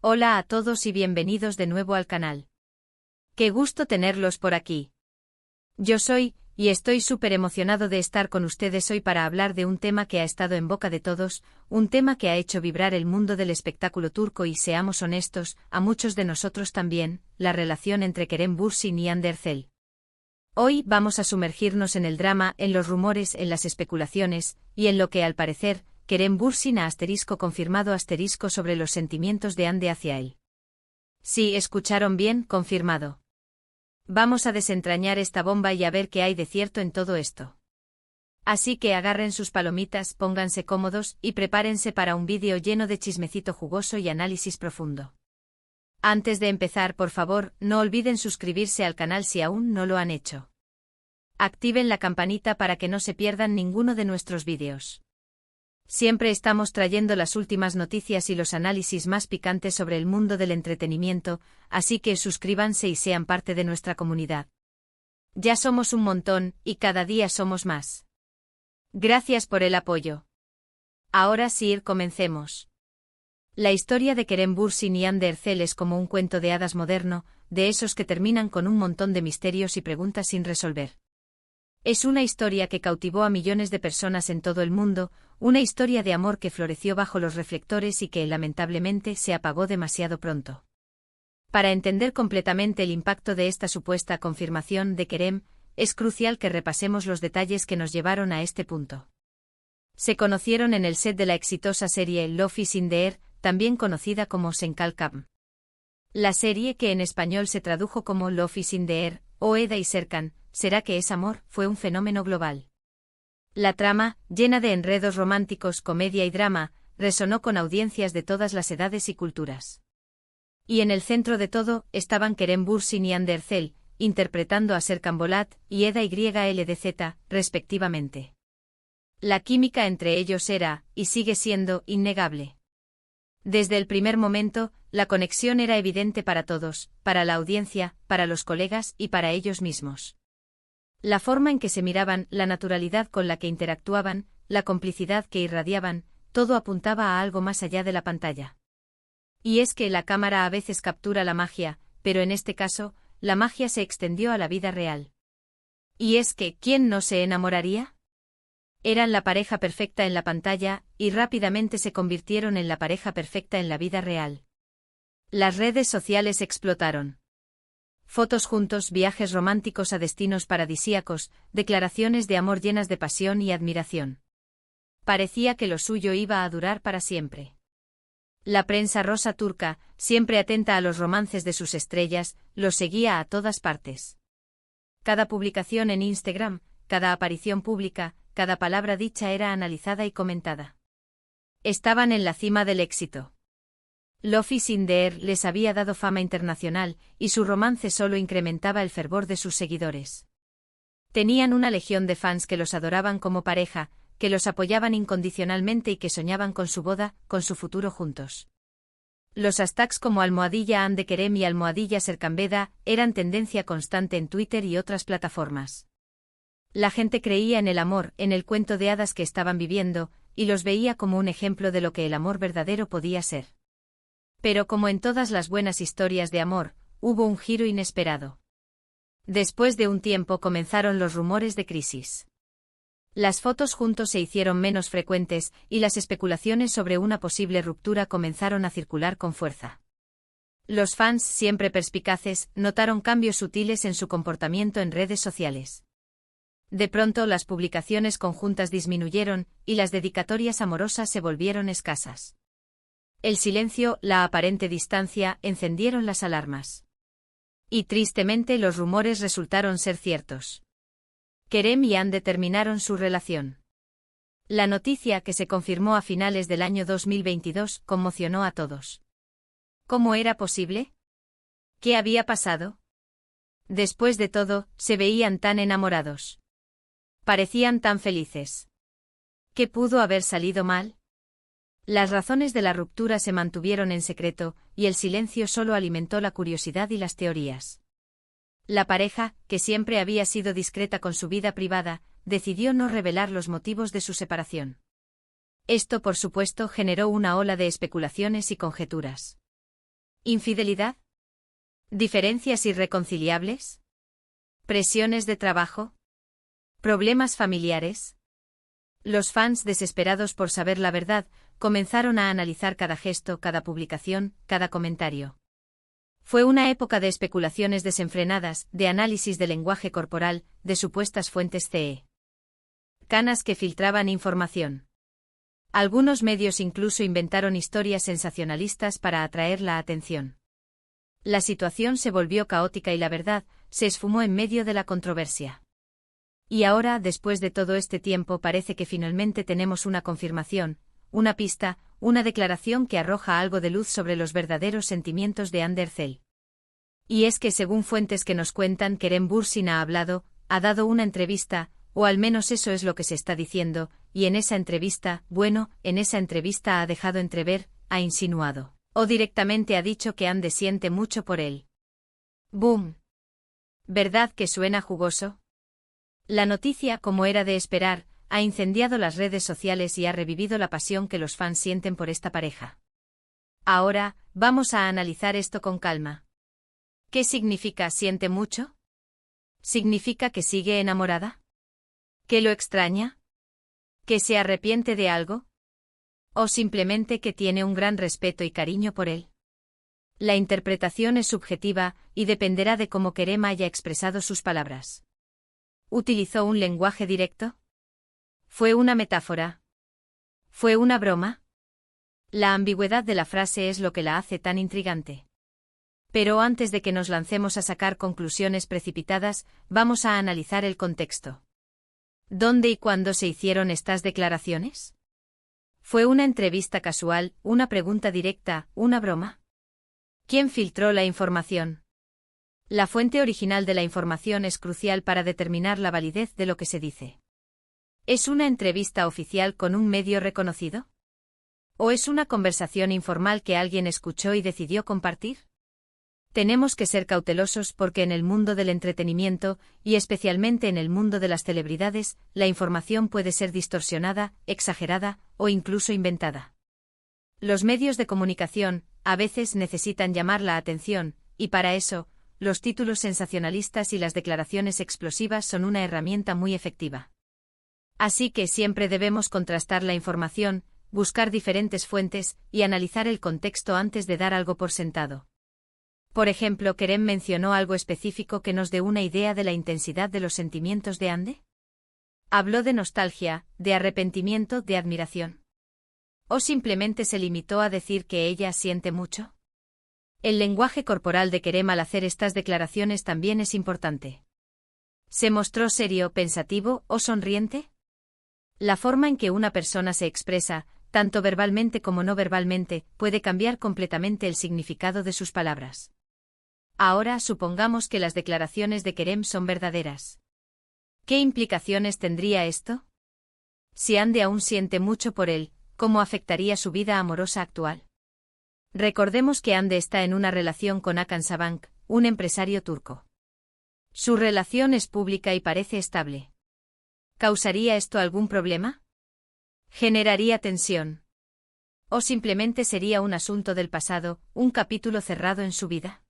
Hola a todos y bienvenidos de nuevo al canal. Qué gusto tenerlos por aquí. Yo soy, y estoy súper emocionado de estar con ustedes hoy para hablar de un tema que ha estado en boca de todos, un tema que ha hecho vibrar el mundo del espectáculo turco y seamos honestos, a muchos de nosotros también, la relación entre Kerem Bürsin y Hande Erçel. Hoy vamos a sumergirnos en el drama, en los rumores, en las especulaciones, y en lo que al parecer, Kerem Bürsin ha confirmado sobre los sentimientos de Hande hacia él. Sí, escucharon bien, confirmado. Vamos a desentrañar esta bomba y a ver qué hay de cierto en todo esto. Así que agarren sus palomitas, pónganse cómodos y prepárense para un vídeo lleno de chismecito jugoso y análisis profundo. Antes de empezar, por favor, no olviden suscribirse al canal si aún no lo han hecho. Activen la campanita para que no se pierdan ninguno de nuestros vídeos. Siempre estamos trayendo las últimas noticias y los análisis más picantes sobre el mundo del entretenimiento, así que suscríbanse y sean parte de nuestra comunidad. Ya somos un montón, y cada día somos más. Gracias por el apoyo. Ahora sí, comencemos. La historia de Kerem Bürsin y Hande Erçel es como un cuento de hadas moderno, de esos que terminan con un montón de misterios y preguntas sin resolver. Es una historia que cautivó a millones de personas en todo el mundo, una historia de amor que floreció bajo los reflectores y que lamentablemente se apagó demasiado pronto. Para entender completamente el impacto de esta supuesta confirmación de Kerem, es crucial que repasemos los detalles que nos llevaron a este punto. Se conocieron en el set de la exitosa serie Love is in the Air, también conocida como Senkal Kam. La serie, que en español se tradujo como Love is in the Air, o Eda y Serkan, ¿será que es amor?, fue un fenómeno global. La trama, llena de enredos románticos, comedia y drama, resonó con audiencias de todas las edades y culturas. Y en el centro de todo, estaban Kerem Bürsin y Hande Erçel, interpretando a Serkan Bolat y Eda YLDZ, respectivamente. La química entre ellos era, y sigue siendo, innegable. Desde el primer momento, la conexión era evidente para todos, para la audiencia, para los colegas y para ellos mismos. La forma en que se miraban, la naturalidad con la que interactuaban, la complicidad que irradiaban, todo apuntaba a algo más allá de la pantalla. Y es que la cámara a veces captura la magia, pero en este caso, la magia se extendió a la vida real. Y es que, ¿quién no se enamoraría? Eran la pareja perfecta en la pantalla, y rápidamente se convirtieron en la pareja perfecta en la vida real. Las redes sociales explotaron. Fotos juntos, viajes románticos a destinos paradisíacos, declaraciones de amor llenas de pasión y admiración. Parecía que lo suyo iba a durar para siempre. La prensa rosa turca, siempre atenta a los romances de sus estrellas, los seguía a todas partes. Cada publicación en Instagram, cada aparición pública, cada palabra dicha era analizada y comentada. Estaban en la cima del éxito. Love is in the Air les había dado fama internacional, y su romance solo incrementaba el fervor de sus seguidores. Tenían una legión de fans que los adoraban como pareja, que los apoyaban incondicionalmente y que soñaban con su boda, con su futuro juntos. Los hashtags como ¡Hande Kerem y ¡Serkanbeda eran tendencia constante en Twitter y otras plataformas. La gente creía en el amor, en el cuento de hadas que estaban viviendo, y los veía como un ejemplo de lo que el amor verdadero podía ser. Pero como en todas las buenas historias de amor, hubo un giro inesperado. Después de un tiempo comenzaron los rumores de crisis. Las fotos juntos se hicieron menos frecuentes, y las especulaciones sobre una posible ruptura comenzaron a circular con fuerza. Los fans, siempre perspicaces, notaron cambios sutiles en su comportamiento en redes sociales. De pronto las publicaciones conjuntas disminuyeron, y las dedicatorias amorosas se volvieron escasas. El silencio, la aparente distancia, encendieron las alarmas. Y tristemente los rumores resultaron ser ciertos. Kerem y Hande terminaron su relación. La noticia, que se confirmó a finales del año 2022, conmocionó a todos. ¿Cómo era posible? ¿Qué había pasado? Después de todo, se veían tan enamorados. Parecían tan felices. ¿Qué pudo haber salido mal? Las razones de la ruptura se mantuvieron en secreto, y el silencio solo alimentó la curiosidad y las teorías. La pareja, que siempre había sido discreta con su vida privada, decidió no revelar los motivos de su separación. Esto, por supuesto, generó una ola de especulaciones y conjeturas. ¿Infidelidad? ¿Diferencias irreconciliables? ¿Presiones de trabajo? ¿Problemas familiares? Los fans, desesperados por saber la verdad, comenzaron a analizar cada gesto, cada publicación, cada comentario. Fue una época de especulaciones desenfrenadas, de análisis del lenguaje corporal, de supuestas fuentes cercanas que filtraban información. Algunos medios incluso inventaron historias sensacionalistas para atraer la atención. La situación se volvió caótica y la verdad se esfumó en medio de la controversia. Y ahora, después de todo este tiempo, parece que finalmente tenemos una confirmación, una pista, una declaración que arroja algo de luz sobre los verdaderos sentimientos de Ander Zell. Y es que según fuentes que nos cuentan, Kerem Bürsin ha dado una entrevista, o al menos eso es lo que se está diciendo, y en esa entrevista ha dejado entrever, ha insinuado, o directamente ha dicho que Ande siente mucho por él. ¡Boom! ¿Verdad que suena jugoso? La noticia, como era de esperar, ha incendiado las redes sociales y ha revivido la pasión que los fans sienten por esta pareja. Ahora, vamos a analizar esto con calma. ¿Qué significa siente mucho? ¿Significa que sigue enamorada? ¿Que lo extraña? ¿Que se arrepiente de algo? ¿O simplemente que tiene un gran respeto y cariño por él? La interpretación es subjetiva y dependerá de cómo Kerem haya expresado sus palabras. ¿Utilizó un lenguaje directo? ¿Fue una metáfora? ¿Fue una broma? La ambigüedad de la frase es lo que la hace tan intrigante. Pero antes de que nos lancemos a sacar conclusiones precipitadas, vamos a analizar el contexto. ¿Dónde y cuándo se hicieron estas declaraciones? ¿Fue una entrevista casual, una pregunta directa, una broma? ¿Quién filtró la información? La fuente original de la información es crucial para determinar la validez de lo que se dice. ¿Es una entrevista oficial con un medio reconocido? ¿O es una conversación informal que alguien escuchó y decidió compartir? Tenemos que ser cautelosos porque en el mundo del entretenimiento, y especialmente en el mundo de las celebridades, la información puede ser distorsionada, exagerada o incluso inventada. Los medios de comunicación, a veces necesitan llamar la atención, y para eso, los títulos sensacionalistas y las declaraciones explosivas son una herramienta muy efectiva. Así que siempre debemos contrastar la información, buscar diferentes fuentes y analizar el contexto antes de dar algo por sentado. Por ejemplo, ¿Kerem mencionó algo específico que nos dé una idea de la intensidad de los sentimientos de Ande? ¿Habló de nostalgia, de arrepentimiento, de admiración? ¿O simplemente se limitó a decir que ella siente mucho? El lenguaje corporal de Kerem al hacer estas declaraciones también es importante. ¿Se mostró serio, pensativo o sonriente? La forma en que una persona se expresa, tanto verbalmente como no verbalmente, puede cambiar completamente el significado de sus palabras. Ahora supongamos que las declaraciones de Kerem son verdaderas. ¿Qué implicaciones tendría esto? Si Ande aún siente mucho por él, ¿cómo afectaría su vida amorosa actual? Recordemos que Ande está en una relación con Hakan Sabank, un empresario turco. Su relación es pública y parece estable. ¿Causaría esto algún problema? ¿Generaría tensión? ¿O simplemente sería un asunto del pasado, un capítulo cerrado en su vida?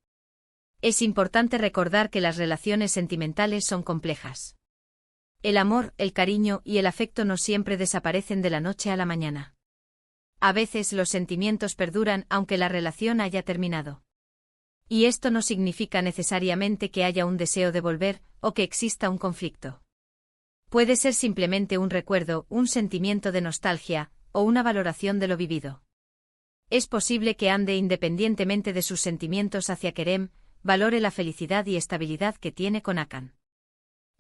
Es importante recordar que las relaciones sentimentales son complejas. El amor, el cariño y el afecto no siempre desaparecen de la noche a la mañana. A veces los sentimientos perduran aunque la relación haya terminado. Y esto no significa necesariamente que haya un deseo de volver o que exista un conflicto. Puede ser simplemente un recuerdo, un sentimiento de nostalgia o una valoración de lo vivido. Es posible que Ande, independientemente de sus sentimientos hacia Kerem, valore la felicidad y estabilidad que tiene con Hakan.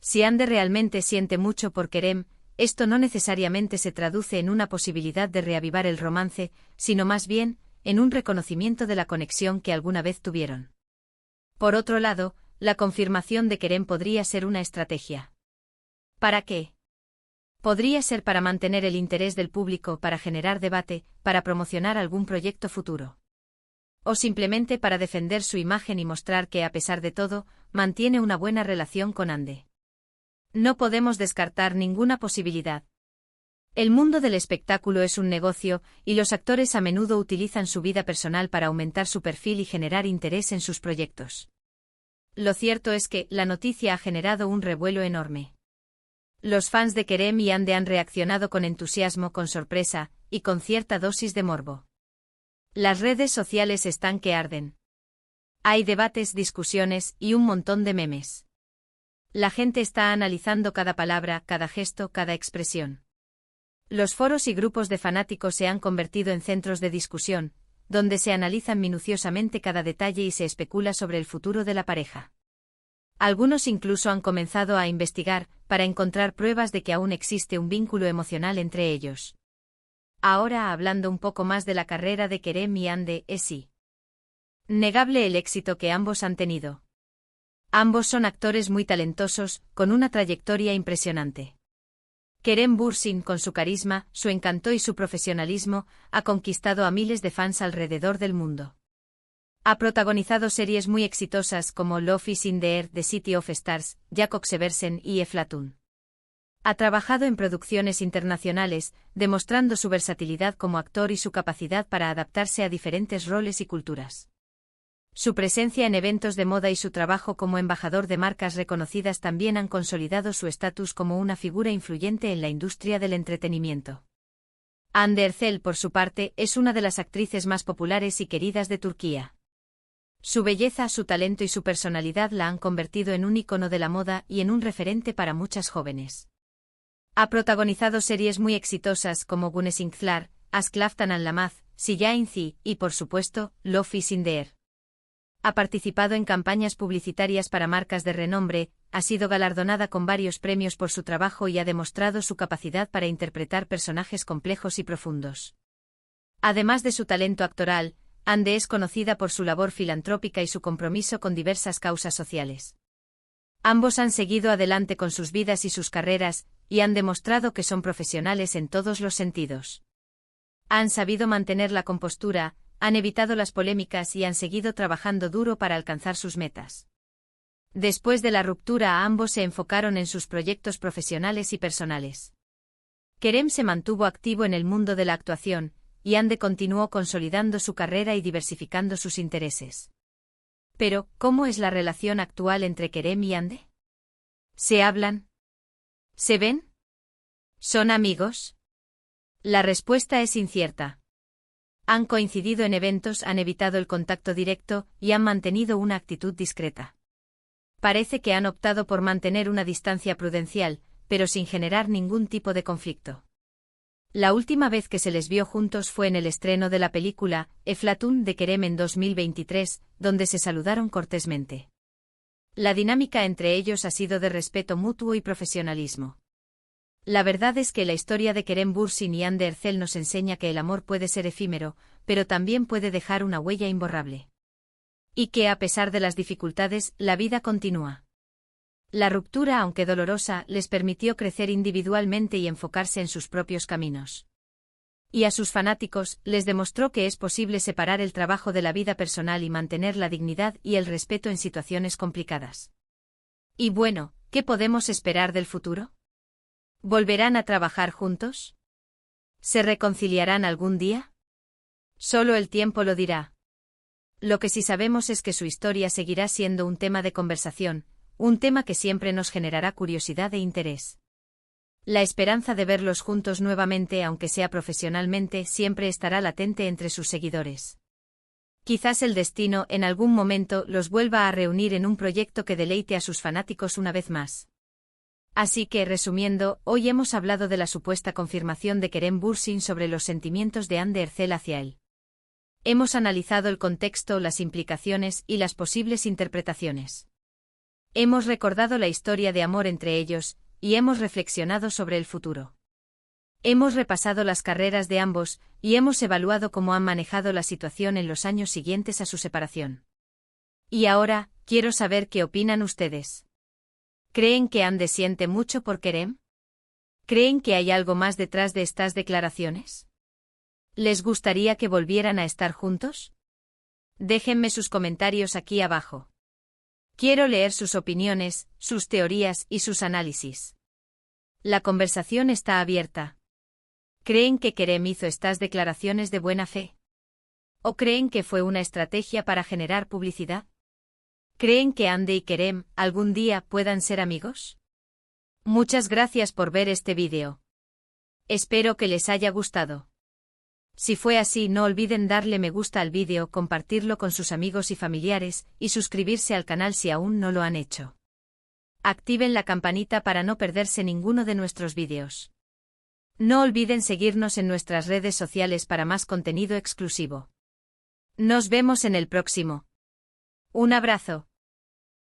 Si Ande realmente siente mucho por Kerem, esto no necesariamente se traduce en una posibilidad de reavivar el romance, sino más bien, en un reconocimiento de la conexión que alguna vez tuvieron. Por otro lado, la confirmación de Kerem podría ser una estrategia. ¿Para qué? Podría ser para mantener el interés del público, para generar debate, para promocionar algún proyecto futuro. O simplemente para defender su imagen y mostrar que, a pesar de todo, mantiene una buena relación con Ande. No podemos descartar ninguna posibilidad. El mundo del espectáculo es un negocio, y los actores a menudo utilizan su vida personal para aumentar su perfil y generar interés en sus proyectos. Lo cierto es que la noticia ha generado un revuelo enorme. Los fans de Kerem y Ande han reaccionado con entusiasmo, con sorpresa, y con cierta dosis de morbo. Las redes sociales están que arden. Hay debates, discusiones y un montón de memes. La gente está analizando cada palabra, cada gesto, cada expresión. Los foros y grupos de fanáticos se han convertido en centros de discusión, donde se analizan minuciosamente cada detalle y se especula sobre el futuro de la pareja. Algunos incluso han comenzado a investigar, para encontrar pruebas de que aún existe un vínculo emocional entre ellos. Ahora hablando un poco más de la carrera de Kerem y Ande, es innegable el éxito que ambos han tenido. Ambos son actores muy talentosos, con una trayectoria impresionante. Kerem Bürsin, con su carisma, su encanto y su profesionalismo, ha conquistado a miles de fans alrededor del mundo. Ha protagonizado series muy exitosas como Love is in the Air, The City of Stars, Jakob Seversen y Eflatun. Ha trabajado en producciones internacionales, demostrando su versatilidad como actor y su capacidad para adaptarse a diferentes roles y culturas. Su presencia en eventos de moda y su trabajo como embajador de marcas reconocidas también han consolidado su estatus como una figura influyente en la industria del entretenimiento. Hande Erçel, por su parte, es una de las actrices más populares y queridas de Turquía. Su belleza, su talento y su personalidad la han convertido en un ícono de la moda y en un referente para muchas jóvenes. Ha protagonizado series muy exitosas como Güneşler, Aşk Laftan Anlamaz, Siyainzi y, por supuesto, Love is in the Air. Ha participado en campañas publicitarias para marcas de renombre, ha sido galardonada con varios premios por su trabajo y ha demostrado su capacidad para interpretar personajes complejos y profundos. Además de su talento actoral, Hande es conocida por su labor filantrópica y su compromiso con diversas causas sociales. Ambos han seguido adelante con sus vidas y sus carreras, y han demostrado que son profesionales en todos los sentidos. Han sabido mantener la compostura, han evitado las polémicas y han seguido trabajando duro para alcanzar sus metas. Después de la ruptura, ambos se enfocaron en sus proyectos profesionales y personales. Kerem se mantuvo activo en el mundo de la actuación, y Hande continuó consolidando su carrera y diversificando sus intereses. Pero, ¿cómo es la relación actual entre Kerem y Hande? ¿Se hablan? ¿Se ven? ¿Son amigos? La respuesta es incierta. Han coincidido en eventos, han evitado el contacto directo y han mantenido una actitud discreta. Parece que han optado por mantener una distancia prudencial, pero sin generar ningún tipo de conflicto. La última vez que se les vio juntos fue en el estreno de la película Eflatun de Kerem en 2023, donde se saludaron cortésmente. La dinámica entre ellos ha sido de respeto mutuo y profesionalismo. La verdad es que la historia de Kerem Bürsin y Hande Erçel nos enseña que el amor puede ser efímero, pero también puede dejar una huella imborrable. Y que a pesar de las dificultades, la vida continúa. La ruptura, aunque dolorosa, les permitió crecer individualmente y enfocarse en sus propios caminos. Y a sus fanáticos, les demostró que es posible separar el trabajo de la vida personal y mantener la dignidad y el respeto en situaciones complicadas. Y bueno, ¿qué podemos esperar del futuro? ¿Volverán a trabajar juntos? ¿Se reconciliarán algún día? Solo el tiempo lo dirá. Lo que sí sabemos es que su historia seguirá siendo un tema de conversación, un tema que siempre nos generará curiosidad e interés. La esperanza de verlos juntos nuevamente, aunque sea profesionalmente, siempre estará latente entre sus seguidores. Quizás el destino, en algún momento, los vuelva a reunir en un proyecto que deleite a sus fanáticos una vez más. Así que, resumiendo, hoy hemos hablado de la supuesta confirmación de Kerem Bürsin sobre los sentimientos de Hande Erçel hacia él. Hemos analizado el contexto, las implicaciones y las posibles interpretaciones. Hemos recordado la historia de amor entre ellos, y hemos reflexionado sobre el futuro. Hemos repasado las carreras de ambos, y hemos evaluado cómo han manejado la situación en los años siguientes a su separación. Y ahora, quiero saber qué opinan ustedes. ¿Creen que Hande siente mucho por Kerem? ¿Creen que hay algo más detrás de estas declaraciones? ¿Les gustaría que volvieran a estar juntos? Déjenme sus comentarios aquí abajo. Quiero leer sus opiniones, sus teorías y sus análisis. La conversación está abierta. ¿Creen que Kerem hizo estas declaraciones de buena fe? ¿O creen que fue una estrategia para generar publicidad? ¿Creen que Hande y Kerem algún día puedan ser amigos? Muchas gracias por ver este vídeo. Espero que les haya gustado. Si fue así, no olviden darle me gusta al vídeo, compartirlo con sus amigos y familiares, y suscribirse al canal si aún no lo han hecho. Activen la campanita para no perderse ninguno de nuestros vídeos. No olviden seguirnos en nuestras redes sociales para más contenido exclusivo. Nos vemos en el próximo. Un abrazo.